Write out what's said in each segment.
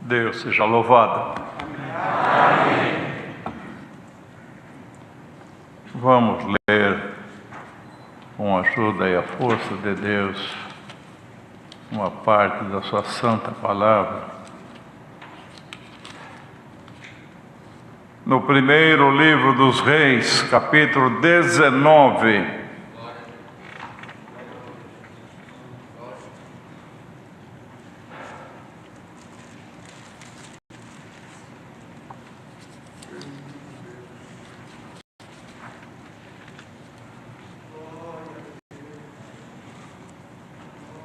Deus seja louvado. Amém. Vamos ler, com a ajuda e a força de Deus, uma parte da sua santa palavra. No primeiro livro dos Reis, capítulo 19.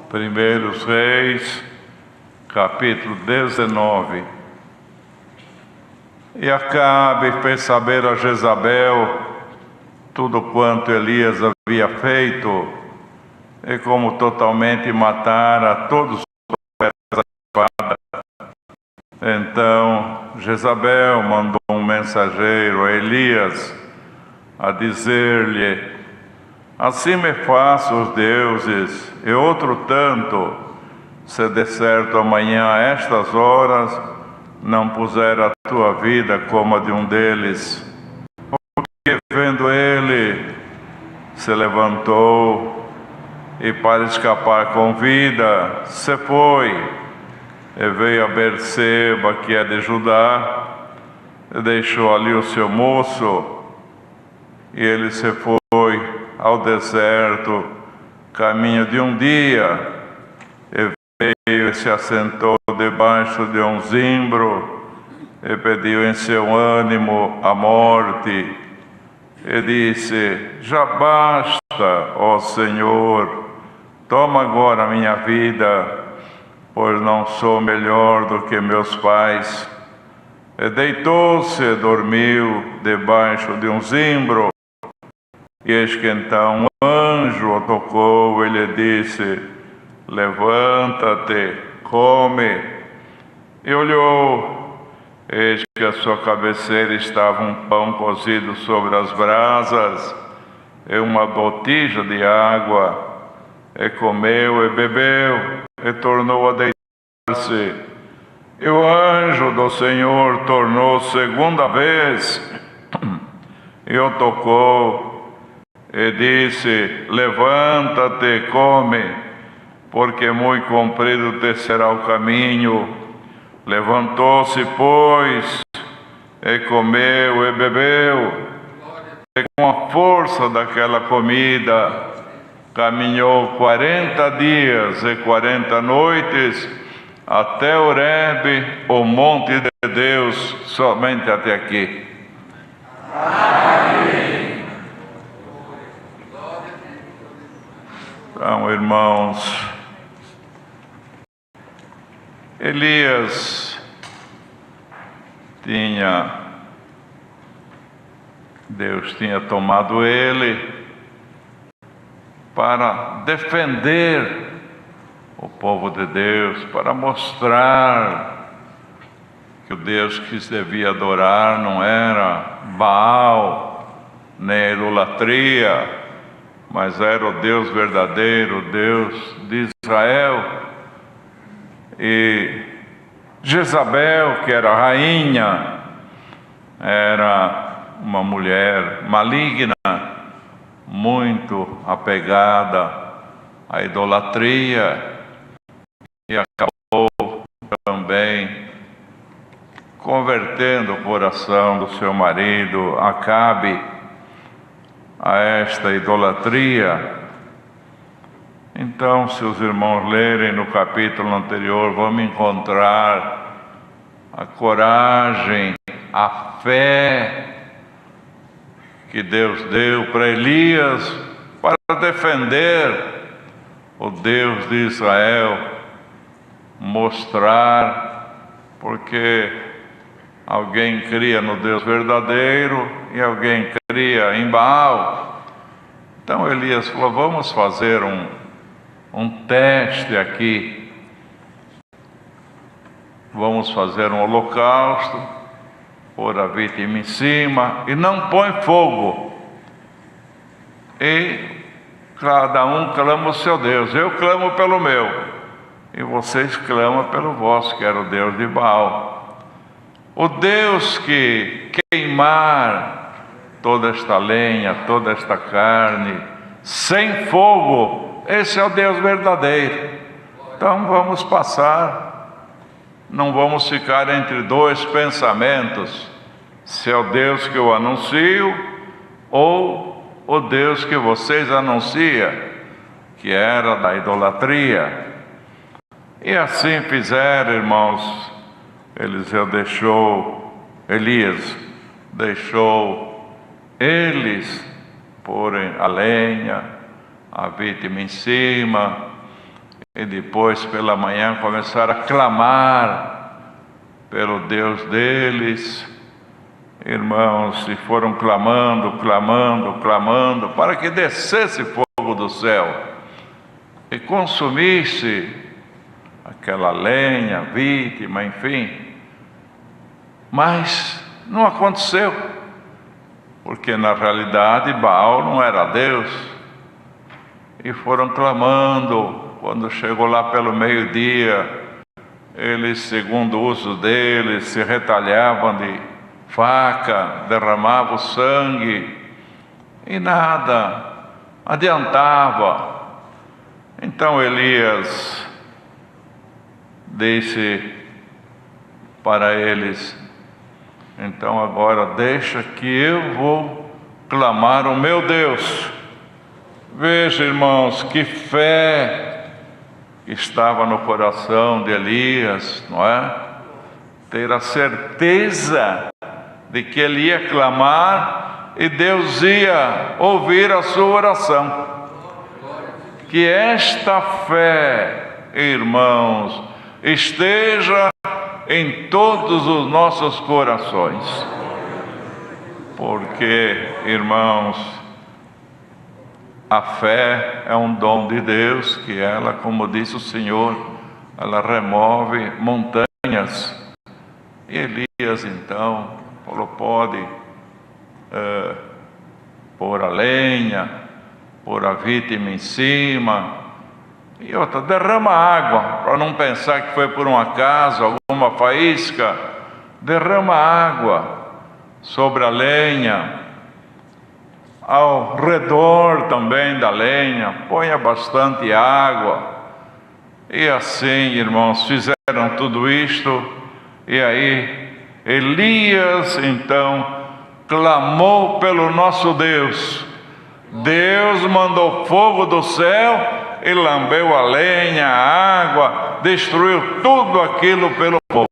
Primeiros Reis, capítulo 19. E Acabe fez saber a Jezabel tudo quanto Elias havia feito, e como totalmente matara todos os profetas da espada. Então Jezabel mandou um mensageiro a Elias a dizer-lhe: assim me façam os deuses, e outro tanto, se de certo amanhã a estas horas não puser a tua vida como a de um deles. Porque vendo ele, se levantou, e para escapar com vida, se foi, e veio a Berseba, que é de Judá, e deixou ali o seu moço, e ele se foi ao deserto, caminho de um dia, e veio e se assentou debaixo de um zimbro, e pediu em seu ânimo a morte, e disse: já basta, ó Senhor, toma agora a minha vida, pois não sou melhor do que meus pais. E deitou-se e dormiu debaixo de um zimbro. E eis que então um anjo o tocou e lhe disse: levanta-te, come. E olhou, eis que à sua cabeceira estava um pão cozido sobre as brasas, e uma botija de água. E comeu e bebeu, e tornou a deitar-se. E o anjo do Senhor tornou segunda vez, e o tocou, e disse: levanta-te, come, porque muito comprido te será o caminho. Levantou-se, pois, e comeu e bebeu, e com a força daquela comida caminhou 40 dias e 40 noites até Horebe, o monte de Deus, somente até aqui. Amém. Então, irmãos, Elias Deus tinha tomado ele para defender o povo de Deus, para mostrar que o Deus que se devia adorar não era Baal, nem idolatria, mas era o Deus verdadeiro, o Deus de Israel. E Jezabel, que era rainha, era uma mulher maligna, muito apegada à idolatria, e acabou também convertendo o coração do seu marido Acabe a esta idolatria. Então, se os irmãos lerem no capítulo anterior, vamos encontrar a coragem, a fé que Deus deu para Elias para defender o Deus de Israel, mostrar, porque alguém cria no Deus verdadeiro e alguém cria em Baal. Então Elias falou: vamos fazer um teste aqui. Vamos fazer um holocausto, pôr a vítima em cima e não põe fogo. E cada um clama o seu Deus. Eu clamo pelo meu, e vocês clamam pelo vosso, que era o Deus de Baal. O Deus que queimar toda esta lenha, toda esta carne, sem fogo, esse é o Deus verdadeiro. Então vamos passar, não vamos ficar entre dois pensamentos, se é o Deus que eu anuncio ou o Deus que vocês anunciam, que era da idolatria. E assim fizeram, irmãos. Elias deixou eles porem a lenha, a vítima em cima, e depois pela manhã começaram a clamar pelo Deus deles. Irmãos, e foram clamando, para que descesse fogo do céu e consumisse aquela lenha, vítima, enfim. Mas não aconteceu, porque na realidade Baal não era Deus. E foram clamando. Quando chegou lá pelo meio-dia, eles, segundo o uso deles, se retalhavam de faca, derramavam sangue e nada adiantava. Então Elias disse para eles: então agora deixa que eu vou clamar o meu Deus. Veja, irmãos, que fé estava no coração de Elias, não é? Ter a certeza de que ele ia clamar e Deus ia ouvir a sua oração. Que esta fé, irmãos, esteja em todos os nossos corações. Porque, irmãos, a fé é um dom de Deus, que ela, como disse o Senhor, ela remove montanhas. E Elias então falou: pode pôr a lenha, pôr a vítima em cima, e outra, derrama água, para não pensar que foi por um acaso, alguma faísca. Derrama água sobre a lenha, ao redor também da lenha, ponha bastante água. E assim, irmãos, fizeram tudo isto. E aí Elias então clamou pelo nosso Deus. Deus mandou fogo do céu e lambeu a lenha, a água, destruiu tudo aquilo pelo fogo.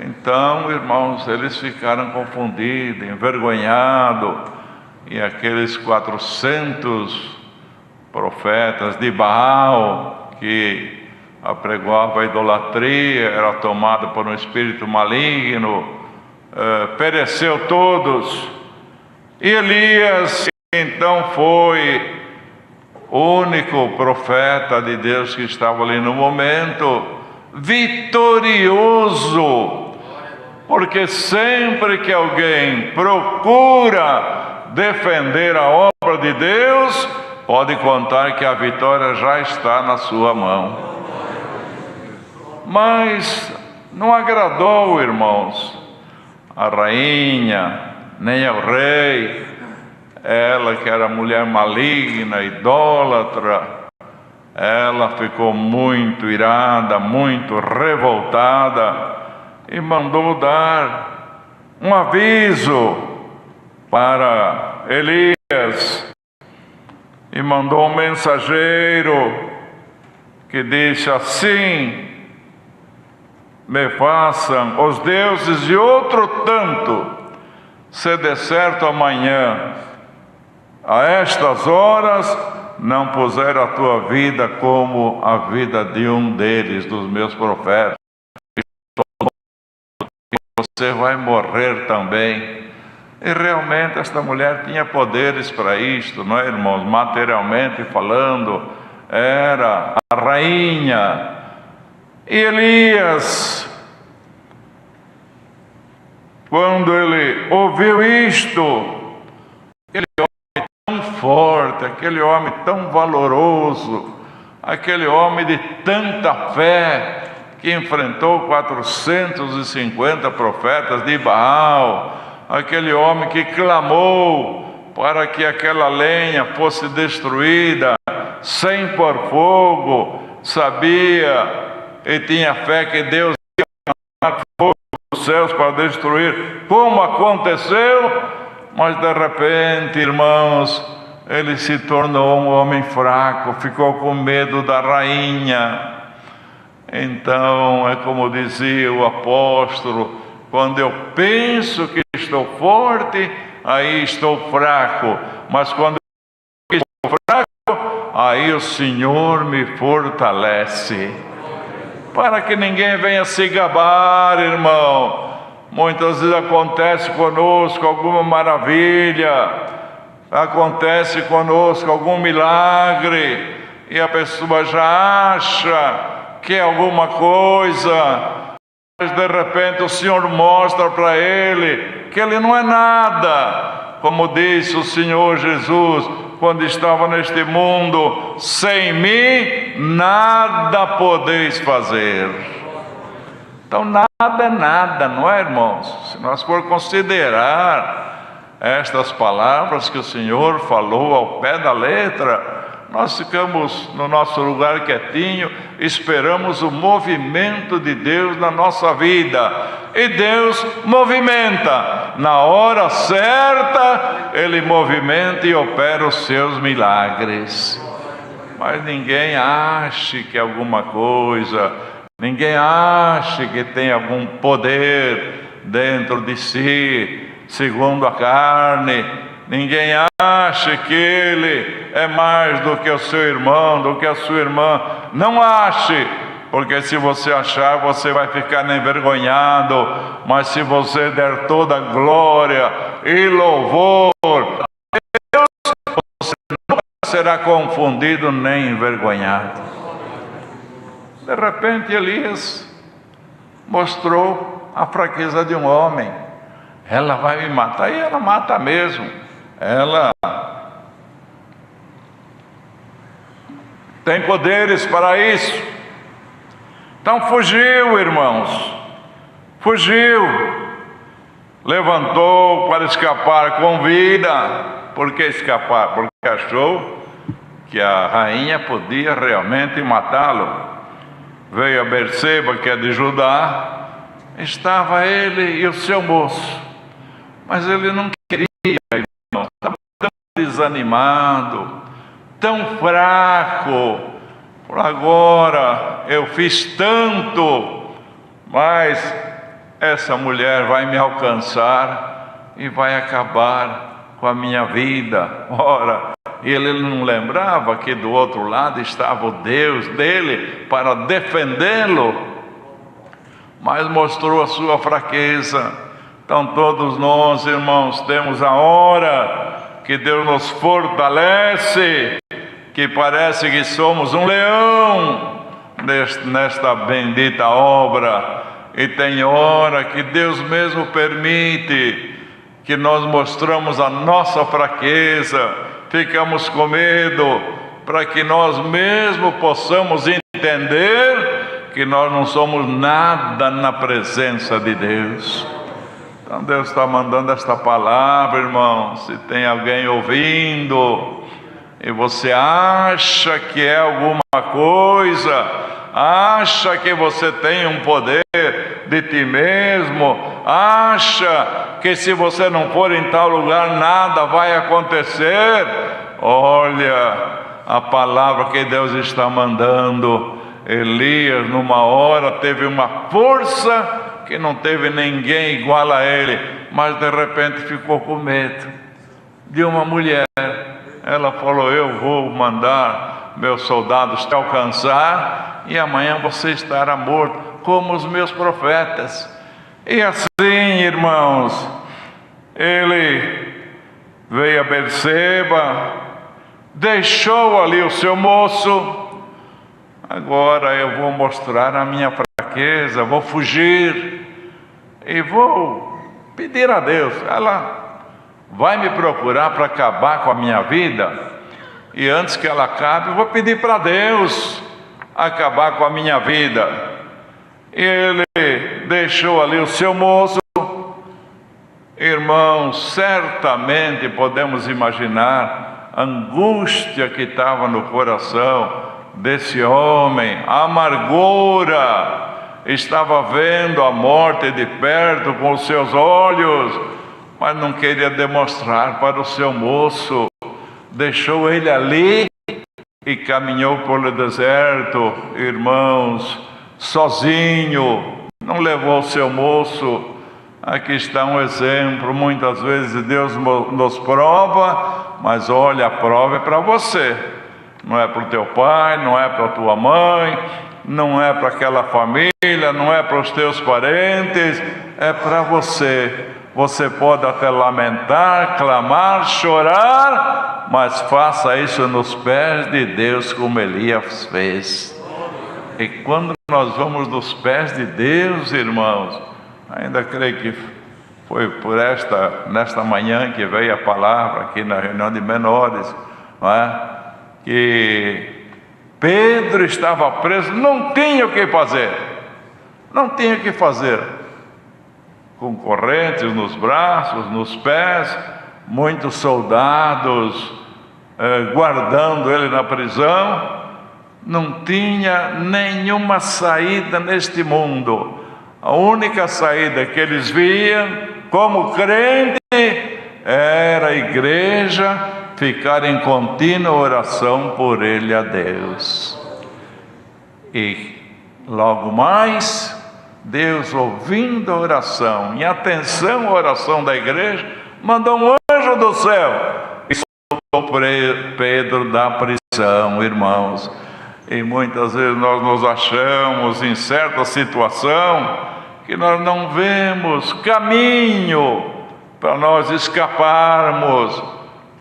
Então, irmãos, eles ficaram confundidos, envergonhados, e aqueles 400 profetas de Baal que apregoava a idolatria, era tomado por um espírito maligno, pereceu todos. E Elias então foi o único profeta de Deus que estava ali no momento, vitorioso, porque sempre que alguém procura defender a obra de Deus, pode contar que a vitória já está na sua mão. Mas não agradou, irmãos, a rainha, nem ao rei. Ela, que era mulher maligna, idólatra, ela ficou muito irada, muito revoltada, e mandou dar um aviso para Elias, e mandou um mensageiro que disse assim: me façam os deuses de outro tanto, se de certo amanhã, a estas horas, não puser a tua vida como a vida de um deles, dos meus profetas, você vai morrer também. E realmente esta mulher tinha poderes para isto, não é, irmãos? Materialmente falando, era a rainha. E Elias, quando ele ouviu isto, aquele homem tão forte, aquele homem tão valoroso, aquele homem de tanta fé, que enfrentou 450 profetas de Baal, aquele homem que clamou para que aquela lenha fosse destruída, sem pôr fogo, sabia e tinha fé que Deus ia mandar fogo dos céus para destruir, como aconteceu, mas de repente, irmãos, ele se tornou um homem fraco, ficou com medo da rainha. Então, é como dizia o apóstolo: quando eu penso que estou forte, aí estou fraco, mas quando eu estou fraco, aí o Senhor me fortalece. Para que ninguém venha se gabar, irmão. Muitas vezes acontece conosco alguma maravilha, acontece conosco algum milagre, e a pessoa já acha que é alguma coisa, mas de repente o Senhor mostra para ele que ele não é nada. Como disse o Senhor Jesus quando estava neste mundo: sem mim nada podeis fazer. Então nada é nada, não é, irmãos? Se nós for considerar estas palavras que o Senhor falou ao pé da letra, nós ficamos no nosso lugar quietinho, esperamos o movimento de Deus na nossa vida. E Deus movimenta. Na hora certa, Ele movimenta e opera os seus milagres. Mas ninguém ache que alguma coisa, ninguém ache que tem algum poder dentro de si, segundo a carne. Ninguém acha que ele é mais do que o seu irmão, do que a sua irmã. Não ache, porque se você achar, você vai ficar envergonhado. Mas se você der toda a glória e louvor a Deus, você nunca será confundido nem envergonhado. De repente, Elias mostrou a fraqueza de um homem. Ela vai me matar, e ela mata mesmo. Ela tem poderes para isso. Então fugiu, irmãos, fugiu, levantou para escapar com vida. Por que escapar? Porque achou que a rainha podia realmente matá-lo. Veio a Berseba, que é de Judá, estava ele e o seu moço, mas ele não queria, irmão, estava tão desanimado, tão fraco. Por agora eu fiz tanto, mas essa mulher vai me alcançar e vai acabar com a minha vida. Ora, ele não lembrava que do outro lado estava o Deus dele para defendê-lo, mas mostrou a sua fraqueza. Então todos nós, irmãos, temos a hora que Deus nos fortalece, que parece que somos um leão nesta bendita obra, e tem hora que Deus mesmo permite que nós mostramos a nossa fraqueza, ficamos com medo, para que nós mesmo possamos entender que nós não somos nada na presença de Deus. Então Deus está mandando esta palavra, irmão. Se tem alguém ouvindo e você acha que é alguma coisa, acha que você tem um poder de ti mesmo, acha que se você não for em tal lugar nada vai acontecer, olha a palavra que Deus está mandando. Elias numa hora teve uma força que não teve ninguém igual a ele, mas de repente ficou com medo de uma mulher. Ela falou: eu vou mandar meus soldados te alcançar e amanhã você estará morto como os meus profetas. E assim, irmãos, ele veio a Berseba, deixou ali o seu moço. Agora eu vou mostrar a minha fraqueza, vou fugir e vou pedir a Deus. Ela vai me procurar para acabar com a minha vida, e antes que ela acabe, eu vou pedir para Deus acabar com a minha vida. Ele deixou ali o seu moço. Irmãos, certamente podemos imaginar a angústia que estava no coração desse homem, a amargura. Estava vendo a morte de perto com os seus olhos, mas não queria demonstrar para o seu moço. Deixou ele ali e caminhou pelo deserto, irmãos, sozinho. Não levou o seu moço. Aqui está um exemplo. Muitas vezes Deus nos prova, mas olha, a prova é para você. Não é para o teu pai, não é para a tua mãe, não é para aquela família, não é para os teus parentes, é para você. Você pode até lamentar, clamar, chorar, mas faça isso nos pés de Deus, como Elias fez. E quando nós vamos nos pés de Deus, irmãos, ainda creio que foi nesta manhã que veio a palavra aqui na reunião de menores, não é? Que Pedro estava preso, não tinha o que fazer, não tinha o que fazer, com correntes nos braços, nos pés, muitos soldados guardando ele na prisão. Não tinha nenhuma saída neste mundo. A única saída que eles viam como crente era a igreja ficar em contínua oração por ele a Deus. E logo mais, Deus, ouvindo a oração, em atenção à oração da igreja, mandou um anjo do céu e soltou Pedro da prisão, irmãos. E muitas vezes nós nos achamos em certa situação que nós não vemos caminho para nós escaparmos.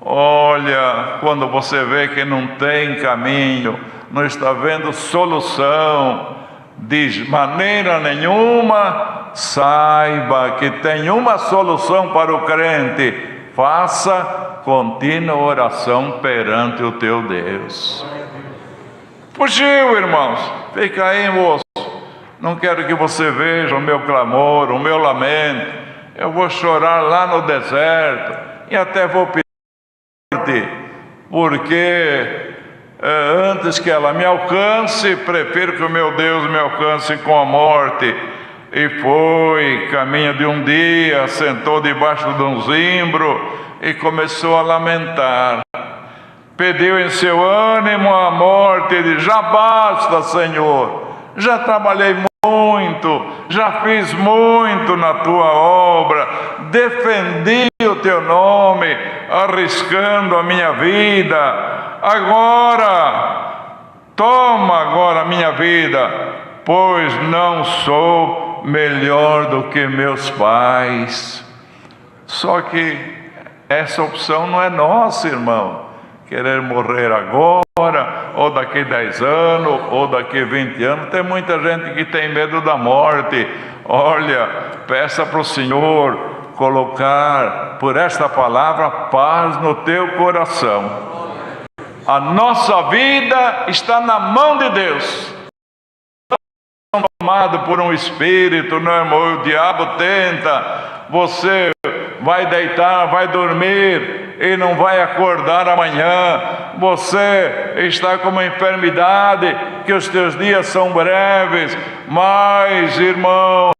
Olha, quando você vê que não tem caminho, não está vendo solução de maneira nenhuma, saiba que tem uma solução para o crente: faça contínua oração perante o teu Deus. Fugiu, irmãos, fica aí, moço. Não quero que você veja o meu clamor, o meu lamento. Eu vou chorar lá no deserto e até vou pedir, porque antes que ela me alcance, prefiro que o meu Deus me alcance com a morte. E foi, caminho de um dia, sentou debaixo de um zimbro e começou a lamentar. Pediu em seu ânimo a morte, e disse: já basta, Senhor, já trabalhei muito, já fiz muito na tua obra, defendi o teu nome, arriscando a minha vida. Agora, toma agora a minha vida, pois não sou melhor do que meus pais. Só que essa opção não é nossa, irmão. Querer morrer agora, ou daqui 10 anos, ou daqui 20 anos. Tem muita gente que tem medo da morte. Olha, peça para o Senhor colocar por esta palavra paz no teu coração. A nossa vida está na mão de Deus. Tomado por um espírito, não, irmão, o diabo tenta. Você vai deitar, vai dormir e não vai acordar amanhã. Você está com uma enfermidade, que os teus dias são breves. Mas, irmãos,